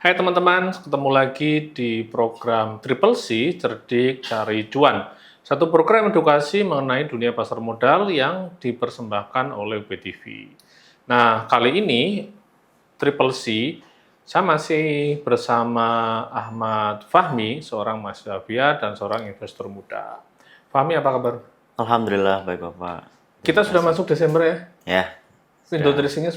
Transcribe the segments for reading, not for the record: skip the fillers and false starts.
Hai teman-teman, ketemu lagi di program Triple C, Cerdik Cari Cuan. Satu program edukasi mengenai dunia pasar modal yang dipersembahkan oleh BTV. Nah, kali ini Triple C, saya masih bersama Ahmad Fahmi, seorang mahasiswa dan seorang investor muda. Fahmi, apa kabar? Alhamdulillah baik Bapak. Kita Terima sudah kasih. masuk Desember ya? Ya, Window sudah dressing-nya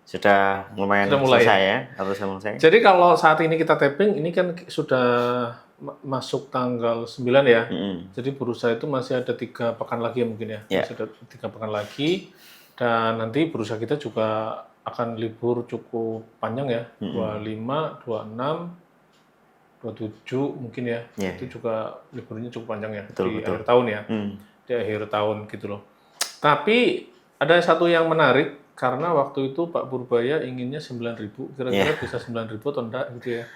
sudah lumayan mulai selesai ya? ya, atau selesai. Jadi kalau saat ini kita tapping, ini kan sudah masuk tanggal 9 ya. Jadi berusaha itu masih ada 3 pekan lagi ya mungkin ya. Ya. Masih ada 3 pekan lagi. Dan nanti berusaha kita juga akan libur cukup panjang ya. 25, 26, 27 mungkin ya. Ya. Itu juga liburnya cukup panjang ya. Betul. Akhir tahun ya. Di akhir tahun gitu loh. Tapi ada satu yang menarik. Karena waktu itu Pak Purbaya inginnya 9.000, kira-kira bisa 9.000 atau enggak gitu ya.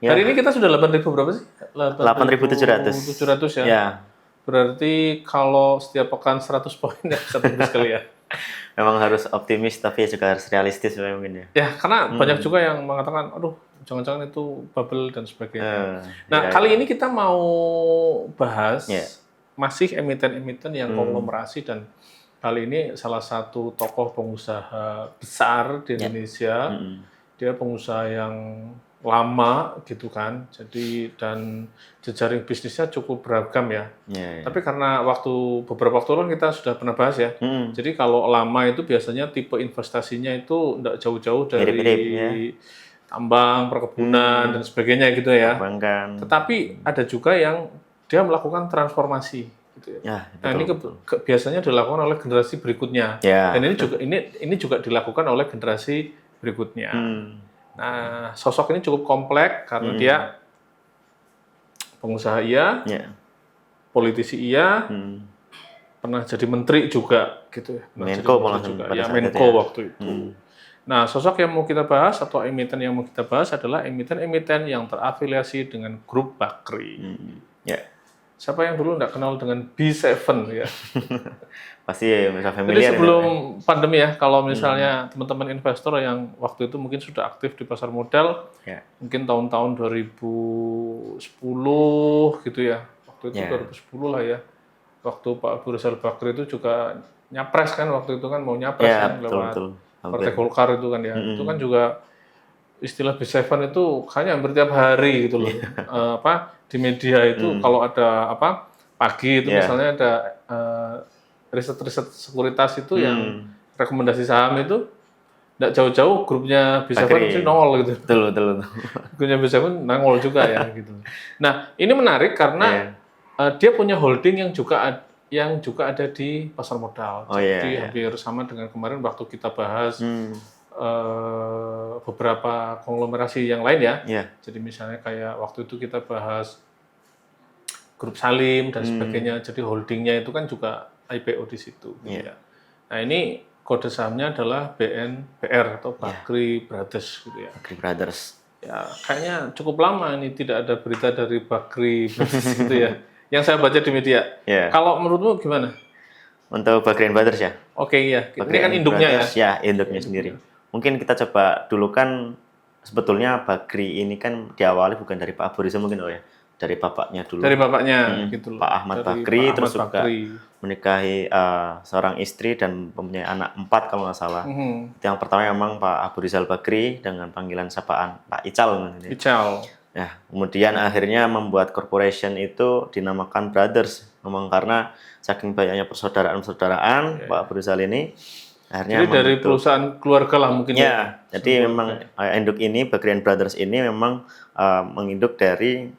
Hari ini kita sudah 8.000 berapa sih? 8.700. 700 ya. Ya. Berarti kalau setiap pekan 100 poin ya bisa tembus kali ya. Memang harus optimis tapi juga harus realistis mungkin ya. Ya, karena banyak juga yang mengatakan, aduh jangan-jangan itu bubble dan sebagainya. Nah, kali ini kita mau bahas masih emiten-emiten yang konglomerasi dan kali ini salah satu tokoh pengusaha besar di Indonesia. Dia pengusaha yang lama gitu kan. Jadi dan jejaring bisnisnya cukup beragam ya. Tapi karena beberapa waktu lalu kita sudah pernah bahas ya. Jadi kalau lama itu biasanya tipe investasinya itu enggak jauh-jauh dari tambang, perkebunan dan sebagainya gitu ya. Perbankan. Tetapi ada juga yang dia melakukan transformasi. Gitu ya. Nah, ini biasanya dilakukan oleh generasi berikutnya. Dan ini juga dilakukan oleh generasi berikutnya. Nah, sosok ini cukup kompleks karena dia pengusaha iya, politisi iya, pernah jadi menteri juga gitu ya. Menko waktu itu. Nah, sosok yang mau kita bahas atau emiten yang mau kita bahas adalah emiten-emiten yang terafiliasi dengan grup Bakri. Siapa yang dulu nggak kenal dengan B7 ya? Pasti bisa familiar. Jadi sebelum pandemi ya, kalau misalnya teman-teman investor yang waktu itu mungkin sudah aktif di pasar modal, mungkin tahun-tahun 2010 gitu ya, waktu itu 2010 lah ya, waktu Pak Abu Rizal Bakri itu juga nyapres kan, waktu itu kan mau nyapres kan lewat Partai Golkar itu kan ya, itu kan juga istilah B7 itu kayaknya hampir tiap hari gitu loh, di media itu kalau ada pagi itu misalnya ada riset-riset sekuritas itu yang rekomendasi saham itu tidak jauh-jauh grupnya B7 mesti nongol gitu. Betul. Grupnya B7 nongol juga ya gitu. Nah, ini menarik karena dia punya holding yang juga ada di pasar modal. Jadi hampir sama dengan kemarin waktu kita bahas beberapa konglomerasi yang lain ya. Jadi misalnya kayak waktu itu kita bahas grup Salim dan sebagainya. Jadi holdingnya itu kan juga IPO di situ. Gitu ya. Nah, ini kode sahamnya adalah BNBR atau Bakri Brothers gitu ya. Bakri Brothers. Ya, kayaknya cukup lama ini tidak ada berita dari Bakri Brothers gitu ya. Yang saya baca di media. Kalau menurutmu gimana? Untuk Bakri Brothers ya? Oke, iya. Ini kan induknya Brothers, ya. Induknya sendiri. Mungkin kita coba dulu kan sebetulnya Bakri ini kan diawali bukan dari Pak Abu Rizal mungkin ya. Dari bapaknya dulu. Dari bapaknya gitu loh. Pak Ahmad Bakri terus juga menikahi seorang istri dan mempunyai anak 4 kalau nggak salah. Yang pertama memang Pak Abu Rizal Bakri dengan panggilan sapaan Pak Ical. Ya, kemudian akhirnya membuat corporation itu dinamakan Brothers. Memang karena saking banyaknya persaudaraan Pak Abu Rizal ini akhirnya jadi dari perusahaan keluarga lah mungkin ya. Jadi memang induk ini Bakri Brothers ini memang menginduk dari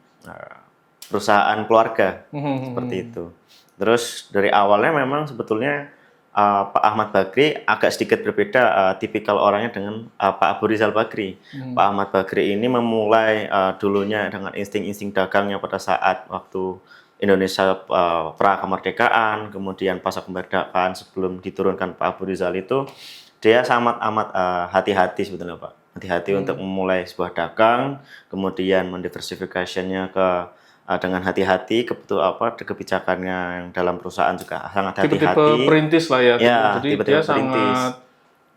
perusahaan keluarga seperti itu. Terus dari awalnya memang sebetulnya Pak Ahmad Bakri agak sedikit berbeda tipikal orangnya dengan Pak Abu Rizal Bakri. Pak Ahmad Bakri ini memulai dulunya dengan insting-insting dagangnya pada saat waktu Indonesia pra kemerdekaan, kemudian pasca kemerdekaan sebelum diturunkan Pak Abu Rizal itu dia sangat amat hati-hati sebetulnya Pak. Hati-hati untuk memulai sebuah dagang, kemudian mendiversifikasinya dengan hati-hati, kebijakannya yang dalam perusahaan juga sangat hati-hati. Tipe-tipe perintis lah ya. Ya, jadi dia sangat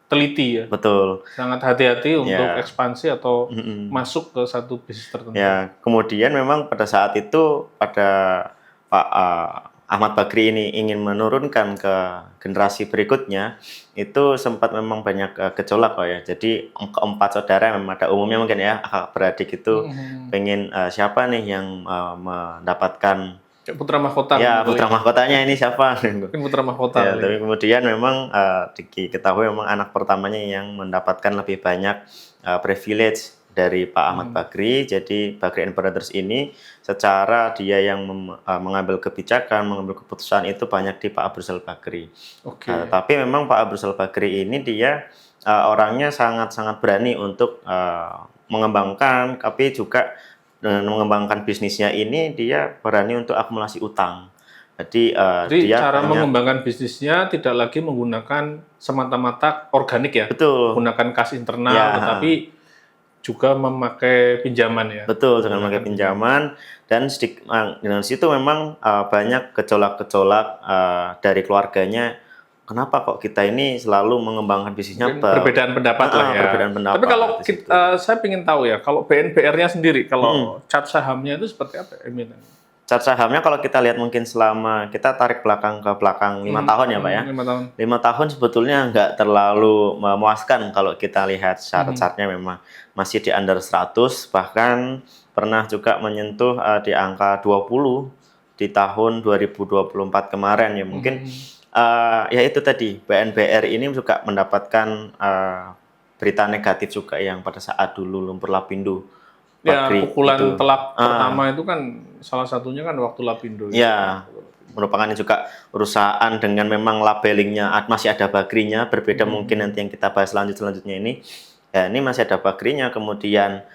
teliti ya. Betul. Sangat hati-hati untuk ekspansi atau masuk ke satu bisnis tertentu. Ya, kemudian memang pada saat itu pada Pak Ahmad Bakri ini ingin menurunkan ke generasi berikutnya, itu sempat memang banyak gejolak kok ya. Jadi keempat saudara memang ada umumnya mungkin ya, kakak beradik itu pengen siapa nih yang mendapatkan putra mahkota. Ya, putra mahkotanya ini siapa? Mungkin putra mahkota. Ya, tapi kemudian memang diketahui memang anak pertamanya yang mendapatkan lebih banyak privilege dari Pak Ahmad Bakri. Jadi Bakri and Brothers ini secara dia yang mengambil kebijakan, mengambil keputusan itu banyak di Pak Abu Rizal Bakri. Tapi memang Pak Abu Rizal Bakri ini dia orangnya sangat-sangat berani untuk mengembangkan, tapi juga dengan mengembangkan bisnisnya ini dia berani untuk akumulasi utang. Jadi dia cara mengembangkan bisnisnya tidak lagi menggunakan semata-mata organik ya. Betul. Menggunakan kas internal, tetapi juga memakai pinjaman ya. Betul, dengan memakai pinjaman dan dengan situ memang banyak gejolak-gejolak dari keluarganya. Kenapa kok kita ini selalu mengembangkan bisnisnya? Perbedaan pendapat lah ya. Perbedaan pendapat. Tapi kalau saya ingin tahu ya, kalau BNBR-nya sendiri, kalau chart sahamnya itu seperti apa emiten? Chart sahamnya kalau kita lihat mungkin selama kita tarik ke belakang 5 tahun ya Pak ya. 5 tahun. 5 tahun sebetulnya nggak terlalu memuaskan kalau kita lihat chart-chartnya memang masih di under 100, bahkan pernah juga menyentuh di angka 20 di tahun 2024 kemarin ya. Mungkin ya itu tadi BNBR ini juga mendapatkan berita negatif juga yang pada saat dulu lumpur Lapindo. Ya, pukulan telak pertama itu kan salah satunya kan waktu Lapindo. Ya, merupakan juga perusahaan dengan memang labelingnya masih ada Bakrinya, berbeda mungkin nanti yang kita bahas selanjutnya ini. Ya, ini masih ada Bakrinya, kemudian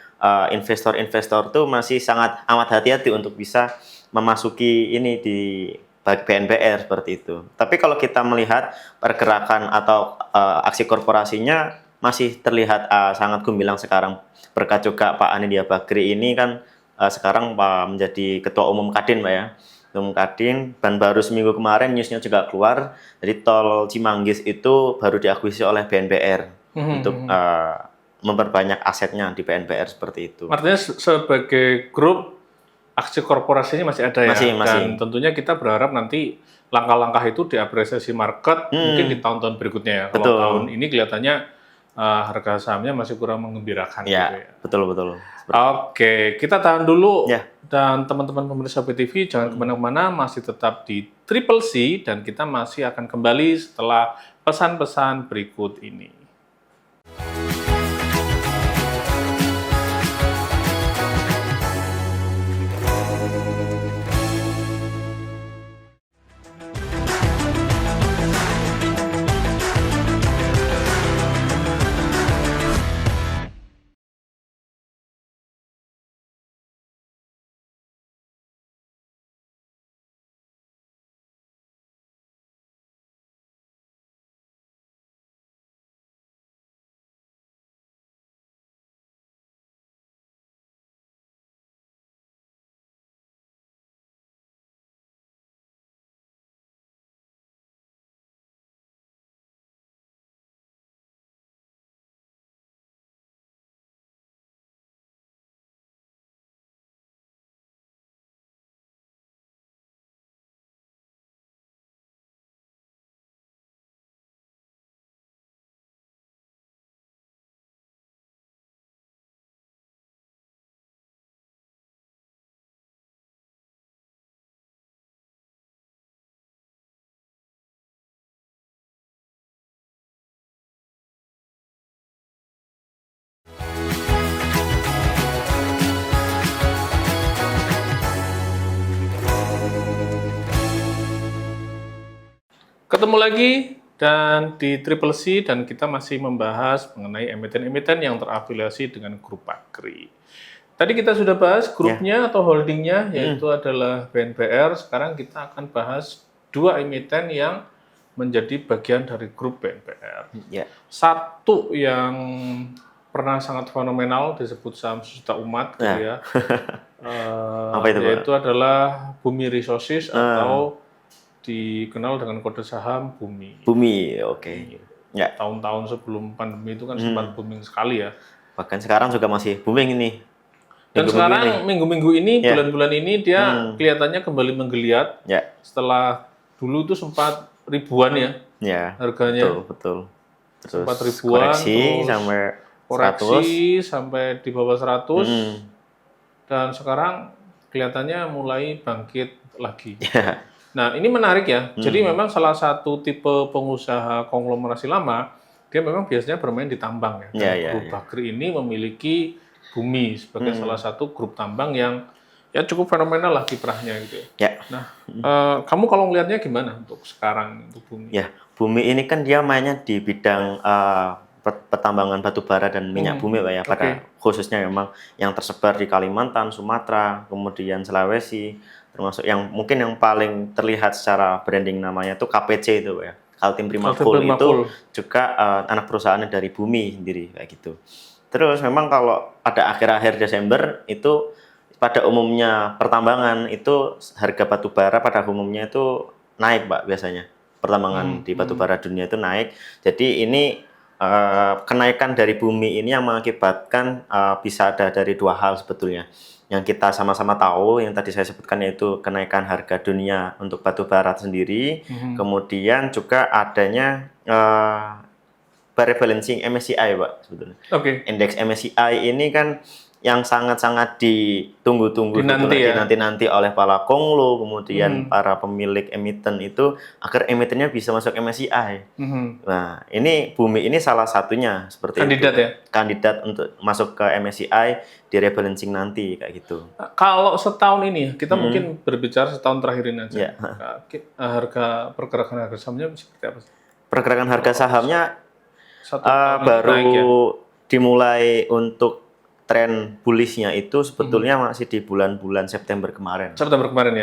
investor-investor tuh masih sangat amat hati-hati untuk bisa memasuki ini di BNBR seperti itu. Tapi kalau kita melihat pergerakan atau aksi korporasinya masih terlihat sangat gemilang sekarang. Berkat juga Pak Anindya Bakri ini kan sekarang menjadi Ketua Umum Kadin Pak ya. Umum Kadin, dan baru seminggu kemarin newsnya juga keluar. Jadi tol Cimanggis itu baru diakuisisi oleh BNBR untuk memperbanyak asetnya di BNBR seperti itu. Artinya sebagai grup aksi korporasi ini masih ada ya? Masih. Dan tentunya kita berharap nanti langkah-langkah itu diapresiasi market mungkin di tahun-tahun berikutnya ya. Kalau tahun ini kelihatannya harga sahamnya masih kurang menggembirakan. Ya, gitu ya. Betul. Oke, kita tahan dulu. Ya. Dan teman-teman pemirsa BTV jangan kemana-mana, masih tetap di Triple C dan kita masih akan kembali setelah pesan-pesan berikut ini. Ketemu lagi dan di Triple C dan kita masih membahas mengenai emiten-emiten yang terafiliasi dengan grup Bakri. Tadi kita sudah bahas grupnya atau holdingnya yaitu adalah BNBR. Sekarang kita akan bahas dua emiten yang menjadi bagian dari grup BNBR. Satu yang pernah sangat fenomenal disebut saham sejuta umat, gitu ya. Apa itu, yaitu adalah Bumi Resources atau dikenal dengan kode saham Bumi. Bumi, oke. Ya. Tahun-tahun sebelum pandemi itu kan sempat booming sekali ya. Bahkan sekarang juga masih booming ini. Dan sekarang minggu-minggu ini, bulan-bulan ini dia kelihatannya kembali menggeliat. Ya. Setelah dulu itu sempat ribuan ya, harganya. Betul. Terus sempat ribuan, koreksi terus sampai di bawah 100. Dan sekarang kelihatannya mulai bangkit lagi. Nah, ini menarik ya. Jadi memang salah satu tipe pengusaha konglomerasi lama, dia memang biasanya bermain di tambang ya. Grup Bakri ini memiliki Bumi sebagai salah satu grup tambang yang ya cukup fenomenal lah kiprahnya gitu ya. Nah, kamu kalau ngelihatnya gimana untuk sekarang untuk Bumi? Ya, Bumi ini kan dia mainnya di bidang pertambangan batu bara dan minyak bumi Pak ya. Pada khususnya memang yang tersebar di Kalimantan, Sumatera, kemudian Sulawesi, termasuk yang mungkin yang paling terlihat secara branding namanya itu KPC itu Pak ya. Kaltim Prima Coal itu juga anak perusahaannya dari Bumi sendiri kayak gitu. Terus memang kalau pada akhir-akhir Desember itu pada umumnya pertambangan itu harga batu bara pada umumnya itu naik Pak biasanya. Pertambangan di batubara dunia itu naik. Jadi ini kenaikan dari Bumi ini yang mengakibatkan bisa ada dari dua hal sebetulnya. Yang kita sama-sama tahu, yang tadi saya sebutkan yaitu kenaikan harga dunia untuk batubara sendiri. Kemudian juga adanya barrier balancing MSCI Pak sebetulnya. Indeks MSCI ini kan yang sangat-sangat ditunggu-tunggu nanti oleh para konglo, kemudian para pemilik emiten itu agar emitennya bisa masuk MSCI. Nah, ini Bumi ini salah satunya seperti kandidat itu. Kandidat untuk masuk ke MSCI di rebalancing nanti kayak gitu. Kalau setahun ini kita mungkin berbicara setahun terakhir ini aja. Pergerakan harga sahamnya seperti apa? Pergerakan harga sahamnya baru dimulai untuk tren bullishnya itu sebetulnya masih di bulan-bulan September kemarin.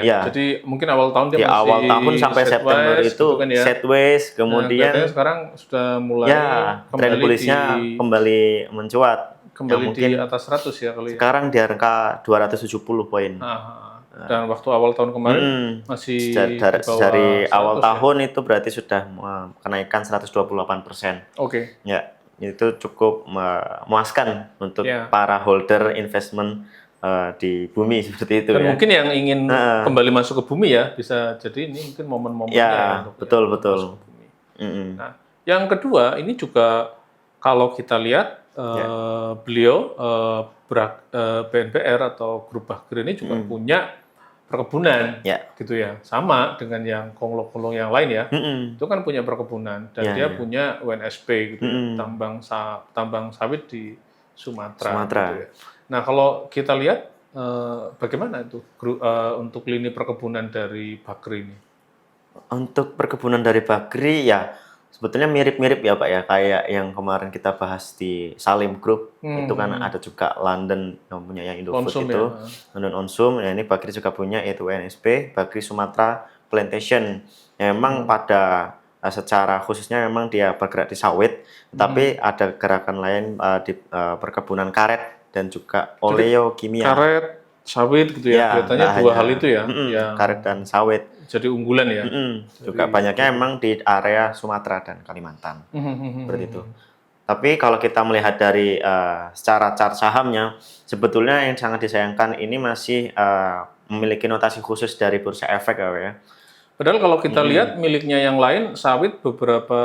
Ya. Jadi mungkin awal tahun dia masih awal tahun sampai September itu gitu kan ya. Sideways, kemudian sekarang sudah mulai tren bullishnya kembali mencuat. Kembali di atas 100 ya kali ya. Sekarang di angka 270 poin. Dan waktu awal tahun kemarin masih dari awal tahun itu berarti sudah kenaikan 128%. Ya. Itu cukup memuaskan untuk para holder investment di Bumi seperti itu. Dan mungkin yang ingin kembali masuk ke Bumi ya bisa jadi ini mungkin momen-momennya untuk betul. Bumi. Nah, yang kedua ini juga kalau kita lihat beliau BNPR atau Grup Bakri ini juga punya perkebunan gitu ya, sama dengan yang konglo-konglo yang lain ya. Itu kan punya perkebunan dan dia punya UNSP gitu ya, tambang sawit di Sumatera. Gitu ya. Nah, kalau kita lihat bagaimana itu untuk lini perkebunan dari Bakri ini? Untuk perkebunan dari Bakri ya sebetulnya mirip-mirip ya Pak ya, kayak yang kemarin kita bahas di Salim Group. Itu kan ada juga London yang punya yang Indofood itu, London Onsum. Nah, ini Bakri juga punya yaitu NSP, Bakri Sumatera Plantation. Ya, memang pada secara khususnya memang dia bergerak di sawit, tapi ada gerakan lain di perkebunan karet dan juga oleokimia. Karet, sawit gitu ya, kelihatannya dua hal itu ya. Karet dan sawit. Jadi unggulan ya. Juga banyaknya memang di area Sumatera dan Kalimantan. Seperti itu. Tapi kalau kita melihat dari secara chart sahamnya, sebetulnya yang sangat disayangkan ini masih memiliki notasi khusus dari Bursa Efek ya. Padahal kalau kita lihat miliknya yang lain, sawit beberapa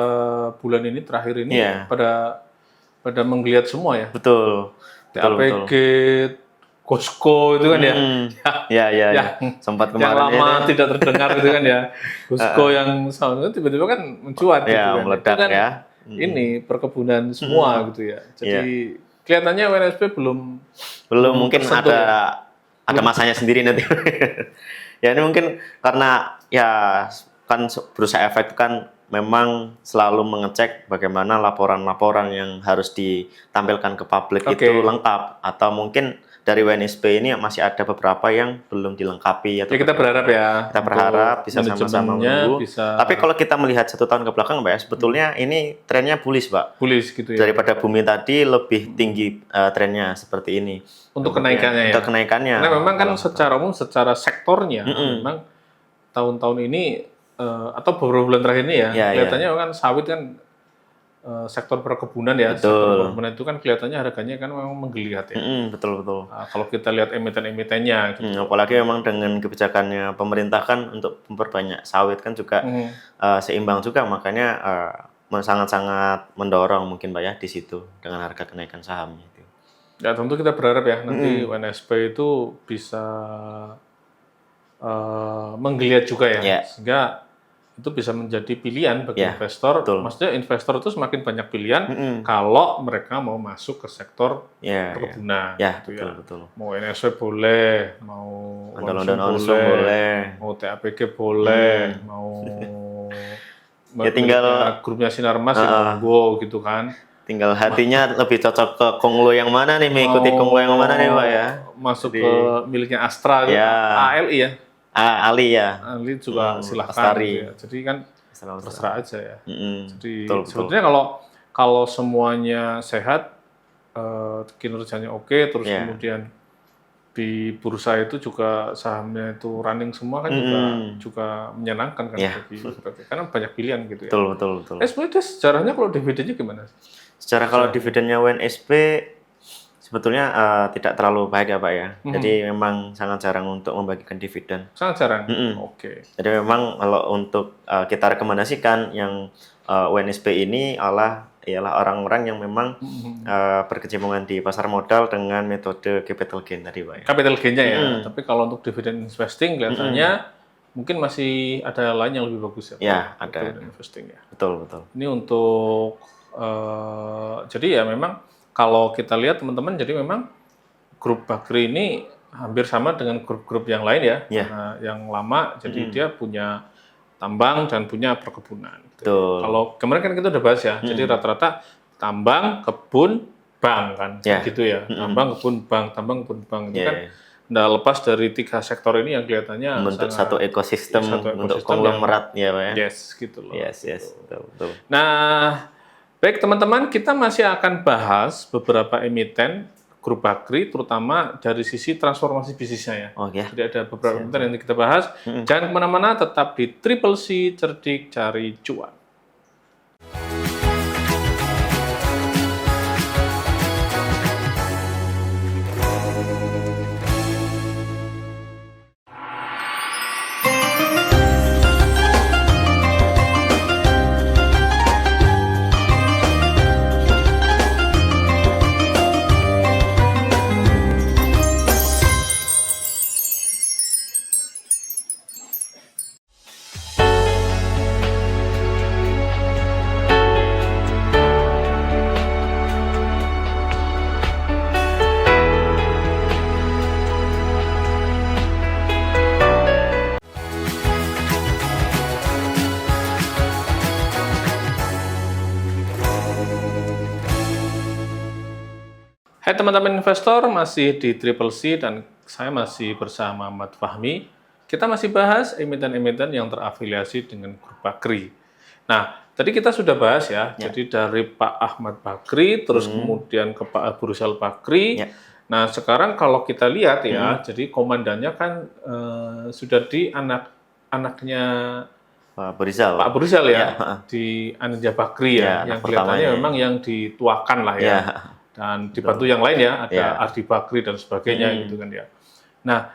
bulan ini terakhir ini pada menggeliat semua ya. Betul. TAPG, Costco itu kan ya. Sempat kemarin yang lama tidak terdengar gitu kan ya. Costco yang tiba-tiba kan mencuat gitu kan. Meledak itu kan ya. Ini perkebunan semua gitu ya. Jadi kelihatannya WNSP belum mungkin ada masanya sendiri nanti. Ya ini mungkin karena ya kan Bursa Efek kan memang selalu mengecek bagaimana laporan-laporan yang harus ditampilkan ke publik itu lengkap, atau mungkin dari WNSP ini masih ada beberapa yang belum dilengkapi. Atau kita berharap ya. Kita berharap bisa sama-sama menunggu. Tapi kalau kita melihat 1 tahun ke belakang, Mbak, sebetulnya ini trennya bullish, Pak. Bullish gitu ya. Daripada Bumi tadi lebih tinggi trennya seperti ini. Untuk kenaikannya ya. Untuk kenaikannya. Karena memang kan secara umum, secara sektornya, memang tahun-tahun ini atau beberapa bulan terakhir ini ya, kelihatannya kan sawit kan sektor perkebunan ya. Betul. Sektor perkebunan itu kan kelihatannya harganya kan memang menggeliat ya. Betul. Nah, kalau kita lihat emiten-emitennya gitu. Apalagi memang dengan kebijakannya pemerintah kan untuk memperbanyak sawit kan juga seimbang juga, makanya sangat-sangat mendorong mungkin Pak ya di situ dengan harga kenaikan sahamnya itu. Ya tentu kita berharap ya nanti WNSP itu bisa menggeliat juga ya, sehingga itu bisa menjadi pilihan bagi investor. Betul. Maksudnya investor itu semakin banyak pilihan kalau mereka mau masuk ke sektor perkebunan. Gitu betul. Mau NSW boleh, mau Onsun boleh, mau TAPG boleh, mau ya tinggal grupnya Sinarmas monggo gitu kan. Tinggal hatinya lebih cocok ke Konglo yang mana nih, mengikuti Konglo yang mana nih Pak ya? Masuk ke miliknya Astra gitu, ALI ya. Ali ya. Ali juga silahkan gitu ya. Jadi kan terserah aja ya. Jadi sebetulnya kalau semuanya sehat, kinerjanya oke, terus kemudian di bursa itu juga sahamnya itu running semua kan juga menyenangkan kan karena banyak pilihan gitu ya. Betul. Sebenarnya sejarahnya kalau dividennya gimana? Secara kalau dividennya WNSP sebetulnya tidak terlalu baik ya Pak ya. Jadi memang sangat jarang untuk membagikan dividen. Sangat jarang? Oke. Jadi memang kalau untuk kita rekomendasikan yang WNSP ini ialah orang-orang yang memang berkecimpungan di pasar modal dengan metode capital gain tadi Pak ya. Capital gain-nya ya. Tapi kalau untuk dividen investing kelihatannya mungkin masih ada lain yang lebih bagus ya. Ya, ada. Dividen investing ya. Betul. Ini untuk jadi ya memang kalau kita lihat teman-teman, jadi memang grup Bakri ini hampir sama dengan grup-grup yang lain ya. Nah, yang lama, jadi dia punya tambang dan punya perkebunan. Kalau kemarin kan kita udah bahas ya, jadi rata-rata tambang, kebun, bank kan, gitu ya. Tambang, kebun, bank, itu kan nggak lepas dari 3 sektor ini yang kelihatannya membentuk satu ekosistem untuk konglomerat ya Pak ya. Yes, gitu loh. Yes, betul. Nah, baik teman-teman, kita masih akan bahas beberapa emiten grup Bakri, terutama dari sisi transformasi bisnisnya ya. Jadi ada beberapa emiten yang kita bahas. Jangan kemana-mana, tetap di Triple C, cerdik cari cuan. Hai teman-teman investor, masih di Triple C dan saya masih bersama Ahmad Fahmi. Kita masih bahas emiten-emiten yang terafiliasi dengan grup Bakri. Nah, tadi kita sudah bahas ya, jadi dari Pak Ahmad Bakri, terus kemudian ke Pak Abu Rizal Bakri. Nah, sekarang kalau kita lihat ya, jadi komandannya kan sudah di anaknya Pak Abu Rizal ya, di Anindya Bakri ya, yang kelihatannya memang yang dituakan lah ya. Dan dibantu yang lain ya, ada Ardi Bakri dan sebagainya gitu kan ya. Nah,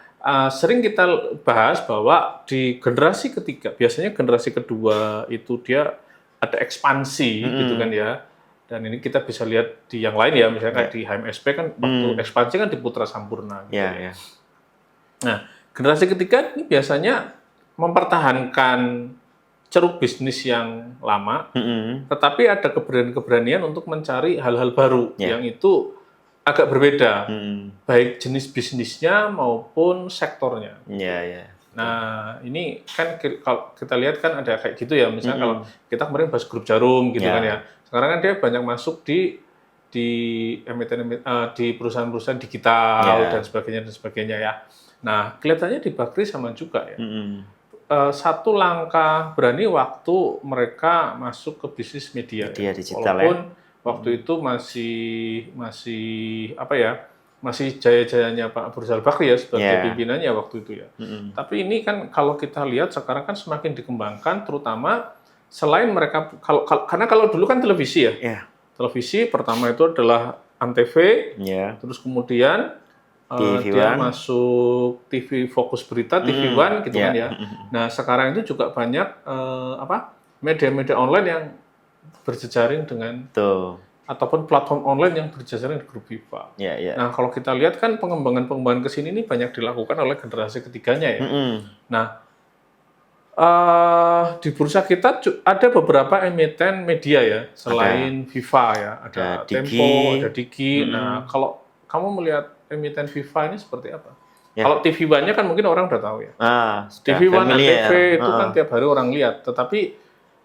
sering kita bahas bahwa di generasi ketiga, biasanya generasi kedua itu dia ada ekspansi gitu kan ya. Dan ini kita bisa lihat di yang lain ya, misalnya kayak di HMSP kan waktu ekspansi kan di Putra Sampurna gitu ya. Nah, generasi ketiga ini biasanya mempertahankan ceruk bisnis yang lama, tetapi ada keberanian-keberanian untuk mencari hal-hal baru yang itu agak berbeda, baik jenis bisnisnya maupun sektornya. Nah, ini kan kalau kita lihat kan ada kayak gitu ya, misalnya kalau kita kemarin bahas grup Jarum gitu kan ya, sekarang kan dia banyak masuk di perusahaan-perusahaan digital dan sebagainya ya. Nah, kelihatannya di Bakri sama juga ya. Satu langkah berani waktu mereka masuk ke bisnis media digital walaupun waktu itu masih jaya-jayanya Pak Abu Rizal Bakri ya sebagai pimpinannya waktu itu ya. Tapi ini kan kalau kita lihat sekarang kan semakin dikembangkan, terutama selain mereka karena kalau dulu kan televisi ya. Yeah. Televisi pertama itu adalah Antv, terus kemudian dia masuk TV Fokus Berita, TV One gitu kan ya. Nah sekarang itu juga banyak media-media online yang berjejaring dengan ataupun platform online yang berjejaring di grup FIFA. Nah kalau kita lihat kan pengembangan kesini ini banyak dilakukan oleh generasi ketiganya ya. Nah di bursa kita ada beberapa emiten media ya, selain FIFA ya, ada Tempo, ada Digi. Nah, kalau kamu melihat emiten FIFA ini seperti apa? Kalau TV One-nya kan mungkin orang udah tahu ya. TV One, Antv itu kan tiap hari orang lihat, tetapi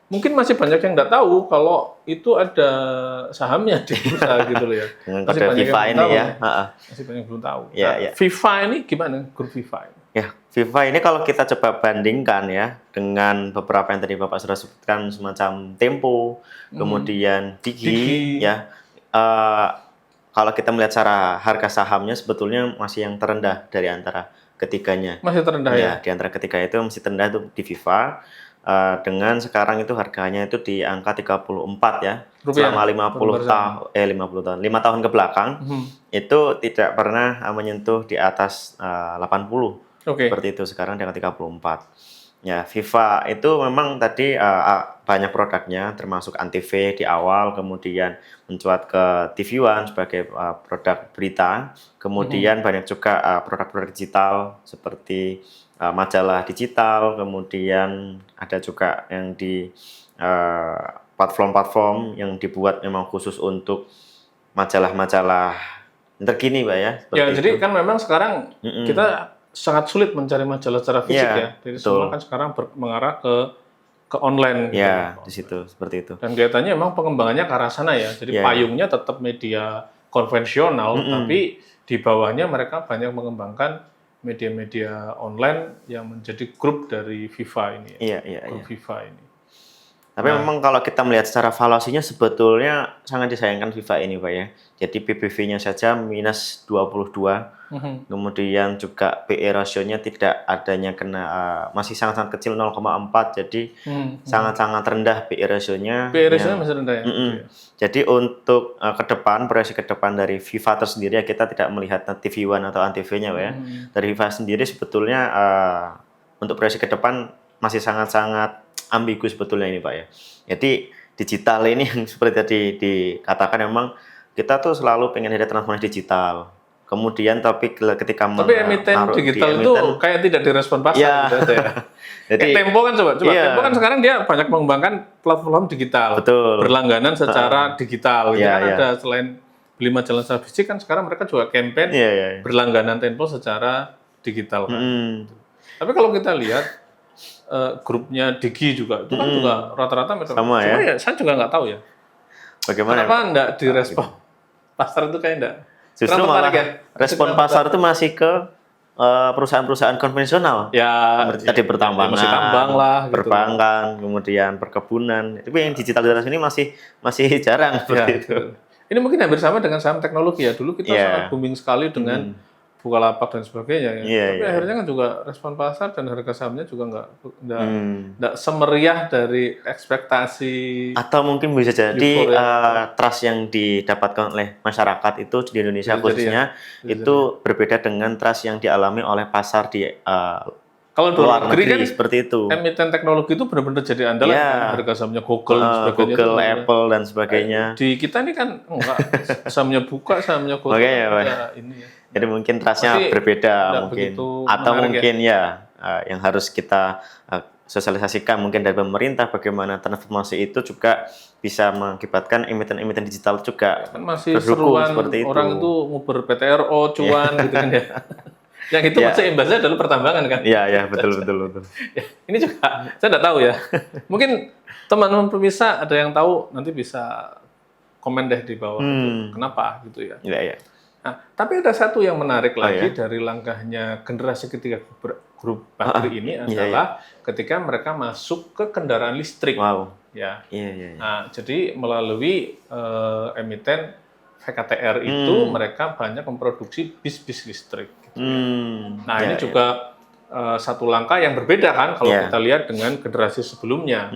mungkin masih banyak yang nggak tahu kalau itu ada sahamnya di bursa gitu loh ya. Masih banyak FIFA yang belum tahu. Masih banyak yang belum tahu. FIFA ini gimana grup FIFA ini? Ya, FIFA ini kalau kita coba bandingkan ya dengan beberapa yang tadi Bapak sudah sebutkan semacam Tempo, kemudian Digi. Ya, kalau kita melihat secara harga sahamnya sebetulnya masih yang terendah dari antara ketiganya. Masih terendah ya? Di antara ketiga itu masih terendah itu di FIFA. Dengan sekarang itu harganya itu di angka 34 ya. Rupiah, selama 5 tahun ke belakang itu tidak pernah menyentuh di atas 80. Seperti itu, sekarang dengan 34. Ya, FIFA itu memang tadi banyak produknya, termasuk Antv di awal, kemudian mencuat ke TV One sebagai produk berita, kemudian banyak juga produk-produk digital seperti majalah digital, kemudian ada juga yang di platform-platform yang dibuat memang khusus untuk majalah-majalah terkini, Pak ya. Ya, jadi kan memang sekarang kita sangat sulit mencari majalah secara fisik ya. Jadi semua kan sekarang mengarah ke online. Ya, di situ seperti itu. Dan kelihatannya memang pengembangannya ke arah sana ya. Jadi payungnya tetap media konvensional, tapi di bawahnya mereka banyak mengembangkan media-media online yang menjadi grup dari FIFA ini. Grup FIFA ini. Tapi memang kalau kita melihat secara valuasinya sebetulnya sangat disayangkan FIFA ini, Pak ya. Jadi PBV-nya saja minus 22. Kemudian juga PE rasionya tidak adanya masih sangat-sangat kecil 0,4. Jadi sangat-sangat rendah PE rasionya. PE rasionya masih rendah ya. Jadi untuk ke depan, proyeksi ke depan dari FIFA tersendiri ya, kita tidak melihat TV One atau Antv-nya, Pak ya. Dari FIFA sendiri sebetulnya untuk proyeksi ke depan masih sangat-sangat ambigu sebetulnya ini, Pak ya. Jadi digital ini yang seperti tadi dikatakan memang kita tuh selalu pengen ada transformasi digital. Kemudian tapi ketika emiten digital itu kayak tidak direspon pasar gitu ya. Jadi Tempo kan coba Tempo kan sekarang dia banyak mengembangkan platform digital. Berlangganan secara digital. Kan ada selain beli majalah secara fisik kan sekarang mereka juga campaign berlangganan Tempo secara digital kan. Tapi kalau kita lihat grupnya Digi juga, itu kan juga rata-rata sama ya. Saya juga nggak tahu ya. Bagaimana? Kenapa nggak direspon pasar itu kayak nggak? Justru malah respon pasar itu masih ke perusahaan-perusahaan konvensional. Ya, tadi pertambangan, masih tambang lah, perbankan, kemudian perkebunan. Tapi yang digitalisasi ini masih jarang seperti itu. Ini mungkin hampir sama dengan saham teknologi ya. Dulu kita sangat booming sekali dengan Bukalapak dan sebagainya ya. Tapi akhirnya kan juga respon pasar dan harga sahamnya juga nggak semeriah dari ekspektasi. Atau mungkin bisa jadi trust yang didapatkan oleh masyarakat itu di Indonesia khususnya itu berbeda dengan trust yang dialami oleh pasar di kalau luar negeri kan seperti itu. Emiten teknologi itu benar-benar jadi andalan kan harga sahamnya Google dan sebagainya. Google, Apple dan sebagainya. Di kita ini kan enggak, sahamnya buka, sahamnya Google. Ini ya. Jadi mungkin trustnya berbeda mungkin, atau mungkin yang harus kita sosialisasikan mungkin dari pemerintah bagaimana transformasi itu juga bisa mengakibatkan emiten-emiten digital juga kan masih seruan seperti itu. Orang itu nguber PTRO cuan gitu kan ya. Yang itu masih imbasnya adalah pertambangan kan? Iya betul. Ini juga saya nggak tahu ya. Mungkin teman-teman pemirsa ada yang tahu nanti bisa komen deh di bawah. Kenapa gitu ya? Iya. Nah, tapi ada satu yang menarik lagi dari langkahnya generasi ketiga grup Bakri ini adalah ketika mereka masuk ke kendaraan listrik. Ya. Nah, jadi melalui emiten VKTR itu mereka banyak memproduksi bis-bis listrik. Gitu. Nah, ini juga satu langkah yang berbeda kan kalau kita lihat dengan generasi sebelumnya.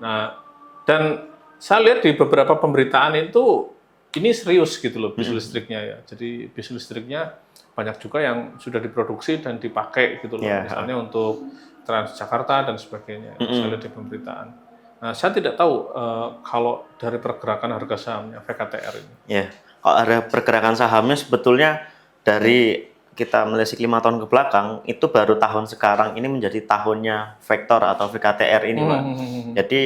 Nah, dan saya lihat di beberapa pemberitaan itu ini serius gitu loh bis listriknya ya. Jadi bis listriknya banyak juga yang sudah diproduksi dan dipakai gitu loh. Misalnya untuk Transjakarta dan sebagainya. Saya lihat di pemberitaan. Nah, saya tidak tahu kalau dari pergerakan harga sahamnya VKTR ini. Ya, kalau ada pergerakan sahamnya sebetulnya dari kita menelisik 5 tahun ke belakang, itu baru tahun sekarang ini menjadi tahunnya Vector atau VKTR ini, Pak. Jadi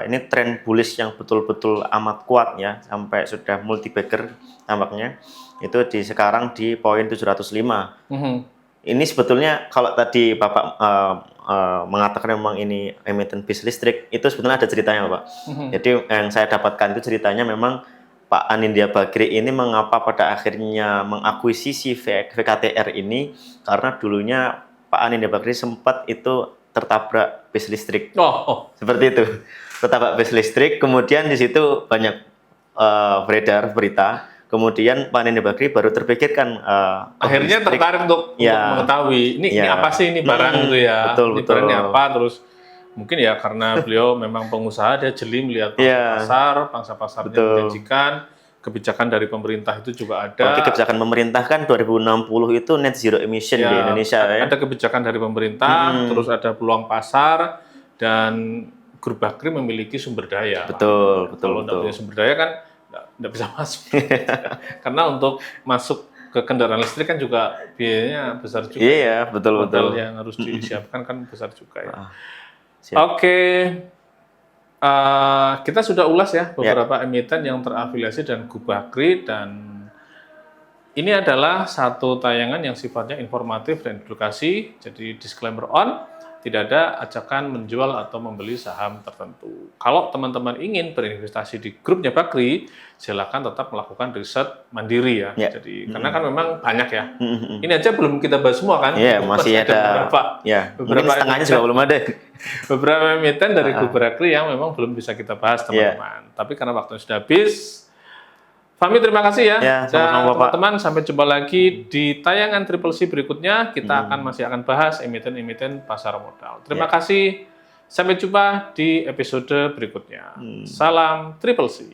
ini tren bullish yang betul-betul amat kuat ya, sampai sudah multi-bagger tampaknya. Itu sekarang di poin 705. Ini sebetulnya kalau tadi Bapak mengatakan memang ini emiten bis listrik, itu sebetulnya ada ceritanya, Pak. Jadi yang saya dapatkan itu ceritanya memang Pak Anindya Bagri ini mengapa pada akhirnya mengakuisisi VKTR ini, karena dulunya Pak Anindya Bagri sempat itu tertabrak bis listrik. Seperti itu. Tertabrak bis listrik, kemudian di situ banyak beredar berita. Kemudian Pak Anindya Bagri baru terpikirkan akhirnya tertarik untuk mengetahui ini apa sih ini barang gitu ya. Betul. Barangnya apa, terus mungkin ya karena beliau memang pengusaha, dia jeli melihat pangsa pasarnya menjanjikan, kebijakan dari pemerintah itu juga ada. Oke, kebijakan pemerintah kan 2060 itu net zero emission di Indonesia ya. Ada kebijakan dari pemerintah, terus ada peluang pasar, dan Grup Bakri memiliki sumber daya. Betul. Kalau tidak punya sumber daya kan tidak bisa masuk. Karena untuk masuk ke kendaraan listrik kan juga biayanya besar juga. Iya, betul. Modal yang harus disiapkan kan besar juga ya. Oke, kita sudah ulas ya beberapa emiten yang terafiliasi dan Grup Bakri, dan ini adalah satu tayangan yang sifatnya informatif dan edukasi. Jadi disclaimer on, tidak ada ajakan menjual atau membeli saham tertentu. Kalau teman-teman ingin berinvestasi di grupnya Bakri, silakan tetap melakukan riset mandiri ya. Jadi karena kan memang banyak ya. Ini aja belum kita bahas semua kan? Masih ada beberapa setengahnya juga belum ada. Beberapa emiten dari Grup Bakri yang memang belum bisa kita bahas, teman-teman. Tapi karena waktunya sudah habis, Fahmi terima kasih ya. Dan teman-teman sampai jumpa lagi di tayangan Triple C berikutnya. Kita masih akan bahas emiten-emiten pasar modal. Terima kasih. Sampai jumpa di episode berikutnya. Salam Triple C.